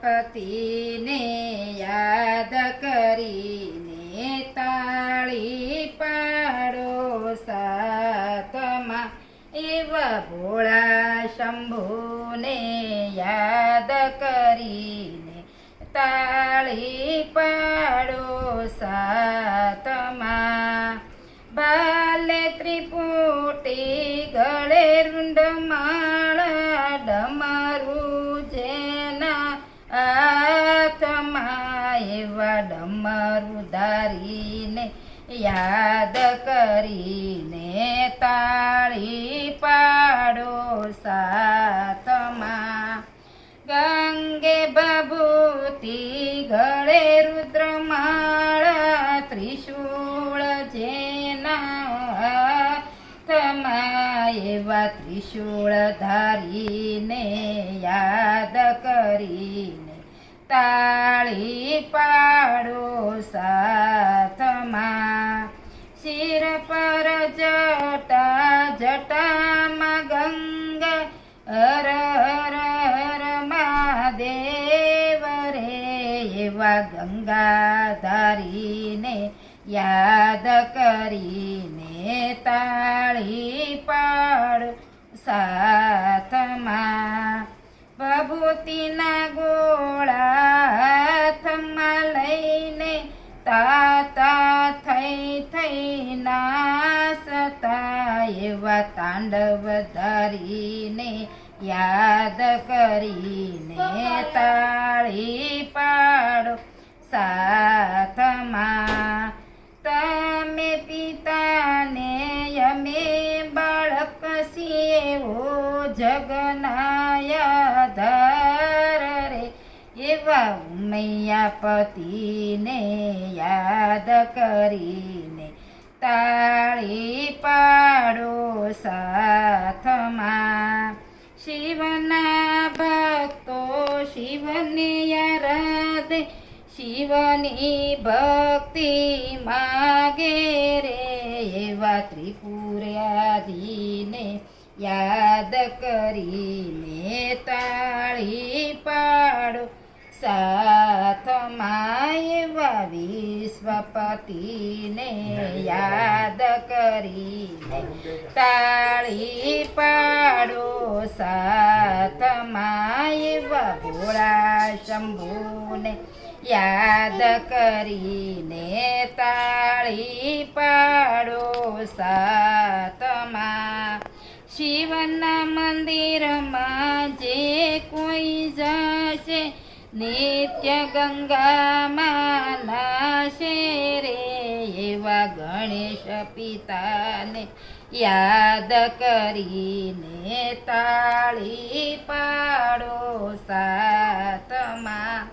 પતિને યાદ કરીને તાળી પાડો સાથમાં એવા ભોળા શંભુને યાદ કરીને તાળી પાડો સાથમાં બાલે ત્રિપુટી ગળે રૂંઢમાળા ડમરું જેના હાથમાં એવા ડમરું ધારીને યાદ કરીને તાળી પાડો સાથમાં ગંગે ભભૂતિ ગળે રુદ્રમાળા ત્રિશૂળ જેના હાથમાં એવા ત્રિશૂળ ધારીને યાદ કરીને તાળી પાડો સાથમાં શિર પર જટા જટામાં ગંગા હર હર હર મહાદેવ રે એવા ગંગા ધારીને યાદ કરીને તાળી પાડો સાથમાં ભભૂતિના ગોળા હાથમાં લઈને તાતા થઈ નાસતા એવા તાંડવ ધારીને યાદ કરીને તાળી પાડો સાથમાં તમે પિતાને અમે બાળક છીએ ઓ જગના ધાર રે એવા ઉમૈયા પતિને યાદ કરીને તાળી પાડો સાથમાં શિવના ભક્તો શિવને આરાધે શિવની ભક્તિ માગે રે એવા ત્રિપુરાધીને યાદ કરીને તાળી પાડો સાથમાં એવા વિશ્વપતિને યાદ કરીને તાળી પાડો સાથમાં એવા ભોળા શંભુને યાદ કરીને તાળી પાડો સાથમાં શિવના મંદિરમાં જે કોઈ જશે નિત્ય ગંગામાં નાશે રે એવા ગણેશ પિતાને યાદ કરીને તાળી પાડો સાથમાં